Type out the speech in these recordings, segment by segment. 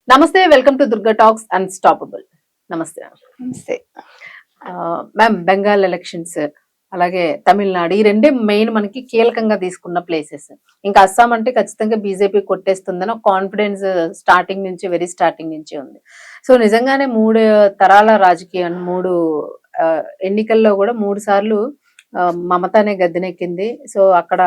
నమస్తే, welcome to Durga talks unstoppable. నమస్తే నమస్తే. మ్యామ్. బెంగాల్ ఎలక్షన్స్, అలాగే తమిళనాడు, ఈ రెండే మెయిన్ మనకి కీలకంగా తీసుకున్న ప్లేసెస్. ఇంకా అస్సాం అంటే ఖచ్చితంగా బీజేపీ కొట్టేస్తుందని ఒక కాన్ఫిడెన్స్ స్టార్టింగ్ నుంచి, వెరీ స్టార్టింగ్ నుంచి ఉంది. సో నిజంగానే మూడు తరాల రాజకీయం, మూడు ఎన్నికల్లో కూడా మూడు సార్లు మమతానే గద్దెనెక్కింది. సో అక్కడ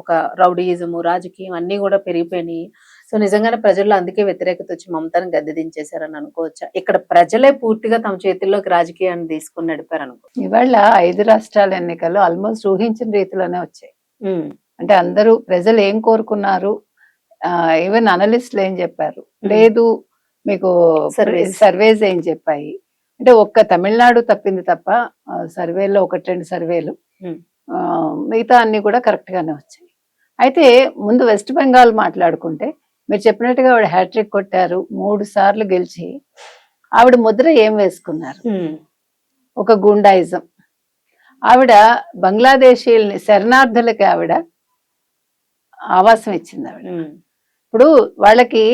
ఒక రౌడీయిజము, రాజకీయం అన్నీ కూడా పెరిగిపోయినాయి. సో నిజంగానే ప్రజల్లో అందుకే వ్యతిరేకత వచ్చి మమతాను గద్దె దించేశారని అనుకోవచ్చా? ఇక్కడ ప్రజలే పూర్తిగా తమ చేతుల్లోకి రాజకీయాన్ని తీసుకుని నడిపారు అనుకో. ఇవాళ 5 రాష్ట్రాల ఎన్నికలు ఆల్మోస్ట్ ఊహించిన రీతిలోనే వచ్చాయి. అంటే అందరూ ప్రజలు ఏం కోరుకున్నారు, ఈవెన్ అనలిస్టులు ఏం చెప్పారు, లేదు మీకు సర్వేస్ ఏం చెప్పాయి అంటే ఒక్క తమిళనాడు తప్పింది తప్ప సర్వేలో 1-2 సర్వేలు, మిగతా అన్ని కూడా కరెక్ట్ గానే వచ్చాయి. అయితే ముందు వెస్ట్ బెంగాల్ మాట్లాడుకుంటే, మీరు చెప్పినట్టుగా ఆవిడ హ్యాట్రిక్ కొట్టారు, 3 సార్లు గెలిచి. ఆవిడ ముద్ర ఏం వేసుకున్నారు? ఒక గుండాయిజం. ఆవిడ బంగ్లాదేశీయుల్ని, శరణార్థులకి ఆవిడ ఆవాసం ఇచ్చింది. ఆవిడ ఇప్పుడు వాళ్ళకి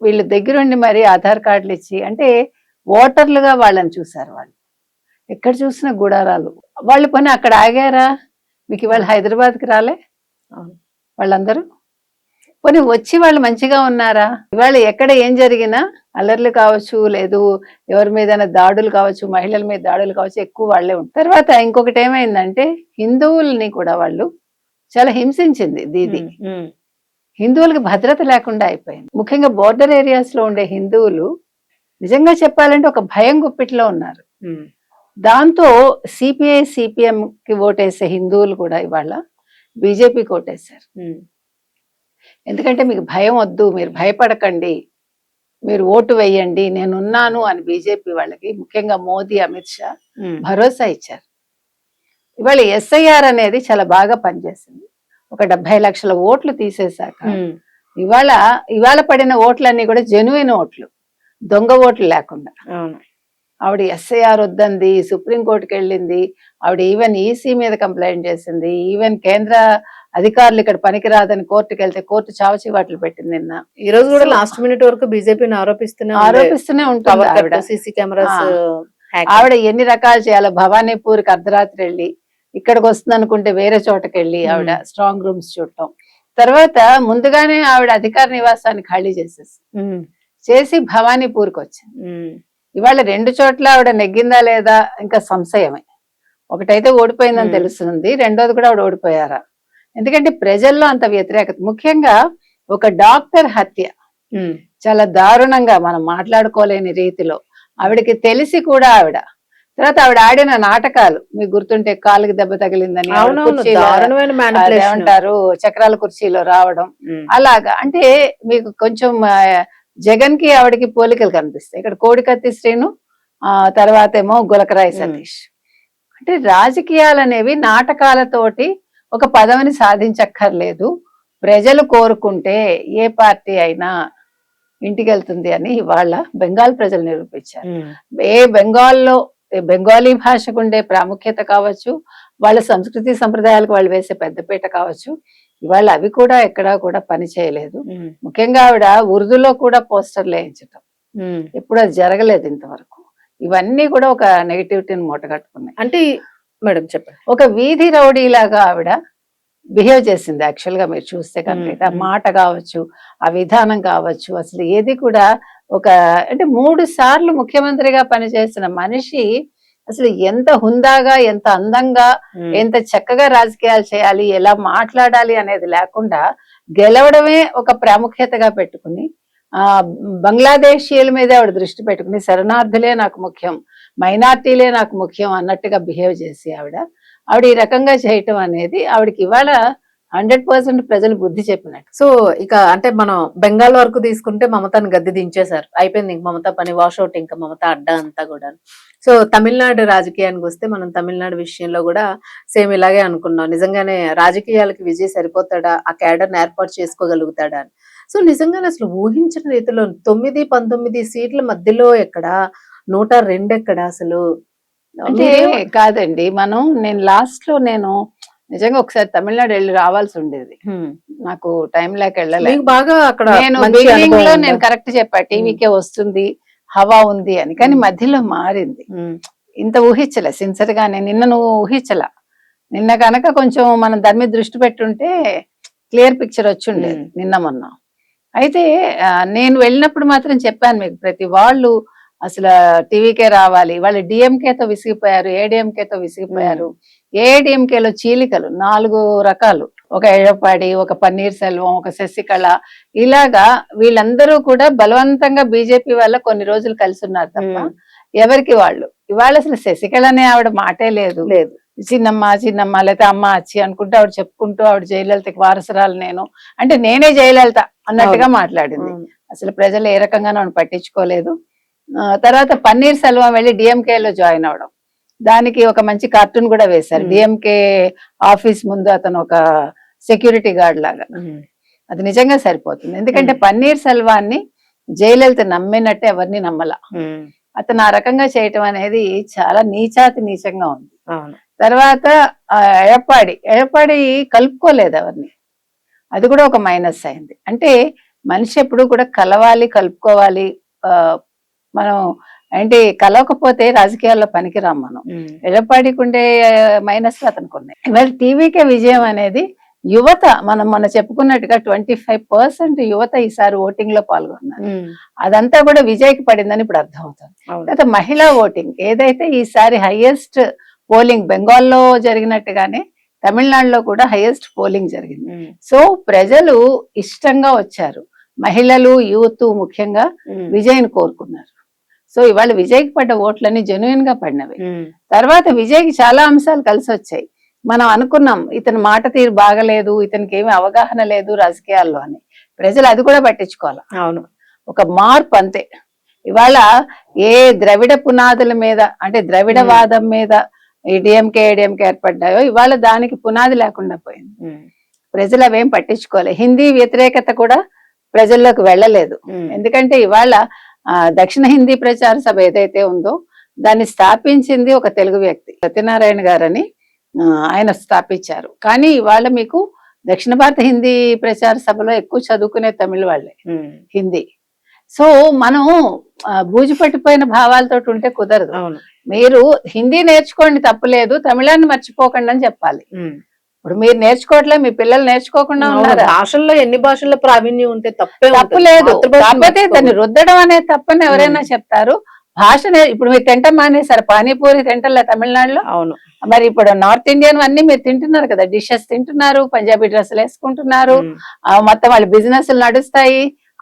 వీళ్ళు దగ్గరుండి మరి ఆధార్ కార్డులు ఇచ్చి, అంటే ఓటర్లుగా వాళ్ళని చూసారు. వాళ్ళు ఎక్కడ చూసినా గుడారాలు. వాళ్ళు పని అక్కడ ఆగారా? మీకు ఇవాళ హైదరాబాద్కి రాలే వాళ్ళందరూ? పోనీ వచ్చి వాళ్ళు మంచిగా ఉన్నారా? ఇవాళ ఎక్కడ ఏం జరిగినా అల్లర్లు కావచ్చు, లేదు ఎవరి మీద దాడులు కావచ్చు, మహిళల మీద దాడులు కావచ్చు, ఎక్కువ వాళ్ళే ఉంటారు. తర్వాత ఇంకొకటి ఏమైందంటే, హిందువుల్ని కూడా వాళ్ళు చాలా హింసించింది దీది. హిందువులకి భద్రత లేకుండా అయిపోయింది. ముఖ్యంగా బోర్డర్ ఏరియాస్ లో ఉండే హిందువులు నిజంగా చెప్పాలంటే ఒక భయం గుప్పిట్లో ఉన్నారు. దాంతో సిపిఐ సిపిఎం కి ఓటేసే హిందువులు కూడా ఇవాళ బీజేపీకి ఓటేశారు. ఎందుకంటే మీకు భయం వద్దు, మీరు భయపడకండి, మీరు ఓటు వేయండి, నేనున్నాను అని బీజేపీ వాళ్ళకి, ముఖ్యంగా మోదీ, అమిత్ షా భరోసా ఇచ్చారు. ఇవాళ ఎస్ఐఆర్ అనేది చాలా బాగా పనిచేసింది. ఒక 70 లక్షల ఓట్లు తీసేశాక ఇవాళ పడిన ఓట్లన్నీ కూడా జెన్యున్ ఓట్లు, దొంగ ఓట్లు లేకుండా. ఆవిడ ఎస్ఐఆర్ వద్దంది, సుప్రీంకోర్టుకి వెళ్ళింది, ఆవిడ ఈవెన్ ఈసీ మీద కంప్లైంట్ చేసింది, ఈవెన్ కేంద్ర అధికారులు ఇక్కడ పనికిరాదని కోర్టుకి వెళ్తే కోర్టు చావచివాట్లు పెట్టింది. నిన్న ఈ రోజు కూడా లాస్ట్ మినిట్ వరకు బీజేపీని ఆరోపిస్తూనే ఉంటుంది ఆవిడ. సీసీ కెమెరాస్ ఆవిడ ఎన్ని రకాలు చేయాలి, భవానీపూర్కి అర్ధరాత్రి వెళ్ళి, ఇక్కడికి వస్తుంది అనుకుంటే వేరే చోటకి వెళ్ళి ఆవిడ స్ట్రాంగ్ రూమ్స్ చూడటం. తర్వాత ముందుగానే ఆవిడ అధికార నివాసాన్ని ఖాళీ చేసి భవానీపూర్కి వచ్చింది. ఇవాళ 2 చోట్ల ఆవిడ నెగ్గిందా లేదా ఇంకా సంశయమే. ఒకటైతే ఓడిపోయిందని తెలుస్తుంది, రెండోది కూడా ఆవిడ ఓడిపోయారా? ఎందుకంటే ప్రజల్లో అంత వ్యతిరేకత. ముఖ్యంగా ఒక డాక్టర్ హత్య చాలా దారుణంగా, మనం మాట్లాడుకోలేని రీతిలో ఆవిడకి తెలిసి కూడా ఆవిడ, తర్వాత ఆవిడ ఆడిన నాటకాలు మీకు గుర్తుంటే, కాలుకి దెబ్బ తగిలిందని ఏమంటారు, చక్రాల కుర్చీలో రావడం, అలాగా. అంటే మీకు కొంచెం జగన్ కి ఆవిడకి పోలికలు కనిపిస్తాయి. ఇక్కడ కోడికత్తి శ్రీను, తర్వాత ఏమో గులకరాయి సతీష్. అంటే రాజకీయాలు అనేవి నాటకాలతోటి ఒక పదవిని సాధించక్కర్లేదు, ప్రజలు కోరుకుంటే ఏ పార్టీ అయినా ఇంటికి వెళ్తుంది అని ఇవాళ బెంగాల్ ప్రజలు నిరూపించారు. బెంగాలీ భాషకు ఉండే ప్రాముఖ్యత కావచ్చు, వాళ్ళ సంస్కృతి సంప్రదాయాలకు వాళ్ళు వేసే పెద్దపీట కావచ్చు, ఇవాళ అవి కూడా ఎక్కడా కూడా పని చేయలేదు. ముఖ్యంగా ఆవిడ ఉర్దూలో కూడా పోస్టర్లు వేయించటం, ఎప్పుడు అది జరగలేదు ఇంతవరకు. ఇవన్నీ కూడా ఒక నెగటివిటీని మూటగట్టుకున్నాయి. అంటే మేడం చెప్పండి, ఒక వీధి రౌడీలాగా ఆవిడ బిహేవ్ చేసింది. యాక్చువల్ గా మీరు చూస్తే కనుక ఆ మాట కావచ్చు, ఆ విధానం కావచ్చు, అసలు ఏది కూడా ఒక, అంటే 3 సార్లు ముఖ్యమంత్రిగా పనిచేసిన మనిషి అసలు ఎంత హుందాగా, ఎంత అందంగా, ఎంత చక్కగా రాజకీయాలు చేయాలి, ఎలా మాట్లాడాలి అనేది లేకుండా గెలవడమే ఒక ప్రాముఖ్యతగా పెట్టుకుని, బంగ్లాదేశీయుల మీద ఆవిడ దృష్టి పెట్టుకుని, శరణార్థులే నాకు ముఖ్యం, మైనార్టీలే నాకు ముఖ్యం అన్నట్టుగా బిహేవ్ చేసి ఆవిడ ఈ రకంగా చేయటం అనేది ఆవిడకి ఇవాళ 100% ప్రజలు బుద్ధి చెప్పినట్టు. సో ఇక అంటే మనం బెంగాల్ వరకు తీసుకుంటే మమతాను గద్దె దించేశారు, అయిపోయింది ఇంక మమతా పని, వాషౌట్, ఇంకా మమతా అడ్డా అంతా కూడా. సో తమిళనాడు రాజకీయానికి వస్తే, మనం తమిళనాడు విషయంలో కూడా సేమ్ ఇలాగే అనుకున్నాం. నిజంగానే రాజకీయాలకి విజయ్ సరిపోతాడా, ఆ క్యాడర్ని ఏర్పాటు చేసుకోగలుగుతాడా అని. సో నిజంగానే అసలు ఊహించిన రీతిలో 9-19 సీట్ల మధ్యలో ఎక్కడ, 102 ఎక్కడ అసలు? అంటే కాదండి, నేను లాస్ట్ లో నిజంగా ఒకసారి తమిళనాడు వెళ్ళి రావాల్సి ఉండేది, నాకు టైం లేక వెళ్ళలేదు. మీకు బాగా అక్కడ నేను మంచి బిగినింగ్ లో అనుభవం నేను ఉందా? కరెక్ట్ చెప్పా టీవీకే వస్తుంది, హవా ఉంది అని, కానీ మధ్యలో మారింది. ఇంత ఊహించలే, సిన్సియర్ గానే నిన్న నువ్వు ఊహించలా. నిన్న కనుక కొంచెం మనం దాని మీద దృష్టి పెట్టుంటే క్లియర్ పిక్చర్ వచ్చి ఉండేది నిన్న మొన్న. అయితే నేను వెళ్ళినప్పుడు మాత్రం చెప్పాను మీకు, ప్రతి వాళ్ళు అసలు టీవీకే రావాలి. వాళ్ళు డిఎంకేతో విసిగిపోయారు, ఏడిఎంకేతో విసిగిపోయారు. ఏడిఎంకేలో చీలికలు 4 రకాలు, ఒక ఎడపాడి, ఒక పన్నీర్ సెల్వం, ఒక శశికళ, ఇలాగా వీళ్ళందరూ కూడా బలవంతంగా బీజేపీ వల్ల కొన్ని రోజులు కలిసి ఉన్నారు తప్ప ఎవరికి వాళ్ళు. ఇవాళ అసలు శశికళ అనే ఆవిడ మాటే లేదు. చిన్నమ్మ చిన్నమ్మ లేకపోతే అమ్మ అచ్చి అనుకుంటూ ఆవిడ చెప్పుకుంటూ ఆవిడ జయలలితకి వారసురాలు నేను అంటే నేనే జయలలిత అన్నట్టుగా మాట్లాడింది. అసలు ప్రజలు ఏ రకంగా నన్ను పట్టించుకోలేదు. తర్వాత పన్నీర్ సెల్వం వెళ్ళి డిఎంకేలో జాయిన్ అవడం, దానికి ఒక మంచి కార్టూన్ కూడా వేశారు. డిఎంకే ఆఫీస్ ముందు అతను ఒక సెక్యూరిటీ గార్డ్ లాగా, అది నిజంగా సరిపోతుంది. ఎందుకంటే పన్నీర్ సెల్వాన్ని జయలలిత నమ్మినట్టు ఎవరిని నమ్మల. అతను ఆ రకంగా చేయటం అనేది చాలా నీచాతి నీచంగా ఉంది. తర్వాత ఎడపాడి కలుపుకోలేదు ఎవరిని, అది కూడా ఒక మైనస్ అయింది. అంటే మనిషి ఎప్పుడు కూడా కలవాలి, కలుపుకోవాలి. మనం అంటే కలవకపోతే రాజకీయాల్లో పనికిరాం మనం. ఎడపాడికి ఉండే మైనస్ అతనికి ఉన్నాయి. ఇవాళ టీవీకే విజయం అనేది యువత, మనం చెప్పుకున్నట్టుగా 25% యువత ఈసారి ఓటింగ్ లో పాల్గొన్నారు. అదంతా కూడా విజయ్కి పడిందని ఇప్పుడు అర్థమవుతుంది. తర్వాత మహిళా ఓటింగ్ ఏదైతే ఈసారి హైయెస్ట్ పోలింగ్, బెంగాల్లో జరిగినట్టుగానే తమిళనాడులో కూడా హైయెస్ట్ పోలింగ్ జరిగింది. సో ప్రజలు ఇష్టంగా వచ్చారు, మహిళలు యూత్ ముఖ్యంగా విజయ్ని కోరుకున్నారు. సో ఇవాళ విజయ్కి పడ్డ ఓట్లన్నీ జెన్యున్ గా పడినవి. తర్వాత విజయ్కి చాలా అంశాలు కలిసి వచ్చాయి. మనం అనుకున్నాం ఇతని మాట తీరు బాగలేదు, ఇతనికి ఏమి అవగాహన లేదు రాజకీయాల్లో అని. ప్రజలు అది కూడా పట్టించుకోవాలి. అవును, ఒక మార్పు అంతే. ఇవాళ ఏ ద్రవిడ పునాదుల మీద అంటే ద్రవిడవాదం మీద ఈ డిఎంకే ఏడిఎంకే ఏర్పడ్డాయో ఇవాళ దానికి పునాది లేకుండా పోయింది. ప్రజలు అవేం పట్టించుకోలే. హిందీ వ్యతిరేకత కూడా ప్రజల్లోకి వెళ్ళలేదు. ఎందుకంటే ఇవాళ దక్షిణ హిందీ ప్రచార సభ ఏదైతే ఉందో దాన్ని స్థాపించింది ఒక తెలుగు వ్యక్తి, సత్యనారాయణ గారని ఆయన స్థాపించారు. కానీ ఇవాళ మీకు దక్షిణ భారత హిందీ ప్రచార సభలో ఎక్కువ చదువుకునే తమిళ వాళ్ళే హిందీ. సో మనం బూజు పట్టిపోయిన భావాలతో ఉంటే కుదరదు. మీరు హిందీ నేర్చుకోండి తప్పులేదు, తమిళాన్ని మర్చిపోకండి అని చెప్పాలి. ఇప్పుడు మీరు నేర్చుకోవట్లే, మీ పిల్లలు నేర్చుకోకుండా ఉన్నారు. భాషల్లో ఎన్ని భాషల్లో ప్రావీణ్యం ఉంటే తప్పు లేదు, కాకపోతే దాన్ని రుద్దడం అనేది తప్పని ఎవరైనా చెప్తారు. భాష ఇప్పుడు మీరు తింటం మానేశారు, పానీపూరి తింటలే తమిళనాడులో. అవును, మరి ఇప్పుడు నార్త్ ఇండియన్ అన్ని మీరు తింటున్నారు కదా, డిషెస్ తింటున్నారు, పంజాబీ డ్రెస్సులు వేసుకుంటున్నారు, మొత్తం వాళ్ళ బిజినెస్ నడుస్తాయి,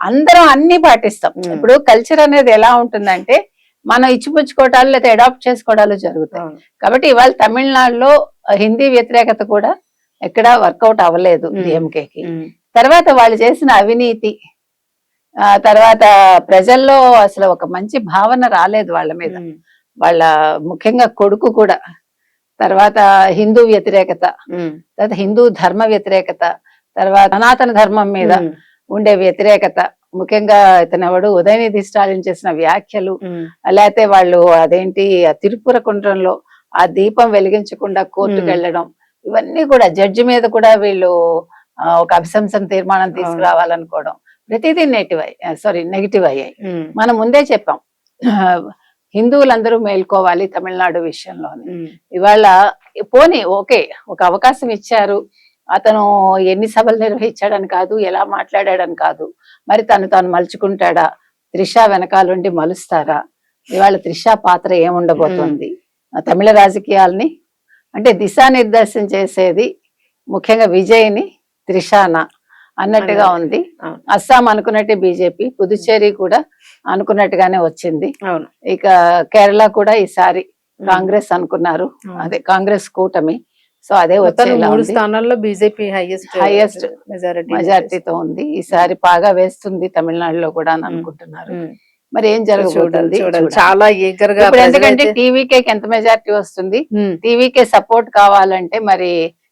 అందరం అన్ని పాటిస్తాం. ఇప్పుడు కల్చర్ అనేది ఎలా ఉంటుందంటే మనం ఇచ్చిపుచ్చుకోవటాలు లేదా అడాప్ట్ చేసుకోవడాలు జరుగుతాయి. కాబట్టి ఇవాళ తమిళనాడులో హిందీ వ్యతిరేకత కూడా ఎక్కడా వర్కౌట్ అవ్వలేదు డిఎంకేకి. తర్వాత వాళ్ళు చేసిన అవినీతి, తర్వాత ప్రజల్లో అసలు ఒక మంచి భావన రాలేదు వాళ్ళ మీద. వాళ్ళ ముఖ్యంగా కొడుకు కూడా, తర్వాత హిందూ వ్యతిరేకత, తర్వాత హిందూ ధర్మ వ్యతిరేకత, తర్వాత సనాతన ధర్మం మీద ఉండే వ్యతిరేకత, ముఖ్యంగా ఇతనెవడు ఉదయనిధి స్టాలిన్ చేసిన వ్యాఖ్యలు, లేకపోతే వాళ్ళు అదేంటి తిరుపుర కుండ్రంలో ఆ దీపం వెలిగించకుండా కోర్టుకు వెళ్ళడం, ఇవన్నీ కూడా జడ్జి మీద కూడా వీళ్ళు ఒక అభిశంసన తీర్మానం తీసుకురావాలనుకోవడం, ప్రతిదీ నెగిటివ్ అయ్యాయి. మనం ముందే చెప్పాం హిందువులందరూ మేల్కోవాలి తమిళనాడు విషయంలోని. ఇవాళ పోనీ ఓకే, ఒక అవకాశం ఇచ్చారు, అతను ఎన్ని సభలు నిర్వహించాడని కాదు, ఎలా మాట్లాడాడని కాదు, మరి తాను మలుచుకుంటాడా, త్రిష వెనకాలండి మలుస్తారా, ఇవాళ త్రిష పాత్ర ఏముండబోతుంది, తమిళ రాజకీయాల్ని అంటే దిశానిర్దేశం చేసేది ముఖ్యంగా విజయ్ని త్రిషానా అన్నట్టుగా ఉంది. అస్సాం అనుకున్నట్టే బీజేపీ, పుదుచ్చేరి కూడా అనుకున్నట్టుగానే వచ్చింది. ఇక కేరళ కూడా ఈసారి కాంగ్రెస్ అనుకున్నారు, అదే కాంగ్రెస్ కూటమి. సో అదే వచ్చే 3 స్థానాల్లో బీజేపీ హైయెస్ట్ మెజారిటీతో ఉంది. ఈసారి బాగా వేస్తుంది తమిళనాడులో కూడా అని అనుకుంటున్నారు. మరి ఏం జరగబోతుంది చాలా ఈగర్గా. ఎందుకంటే టీవీకే ఎంత మెజారిటీ వస్తుంది, టీవీకే సపోర్ట్ కావాలంటే మరి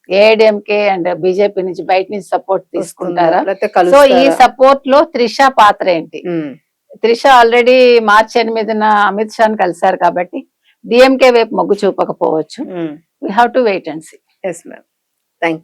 ఏఐడిఎంకే అండ్ బీజేపీ నుంచి బయట నుంచి సపోర్ట్ తీసుకుంటారా? సో ఈ సపోర్ట్ లో త్రిష పాత్ర ఏంటి? త్రిష ఆల్రెడీ మార్చి 8న అమిత్ షాని కలిశారు కాబట్టి డిఎంకే వైపు మొగ్గు చూపకపోవచ్చు. We have to wait and see. Yes, ma'am.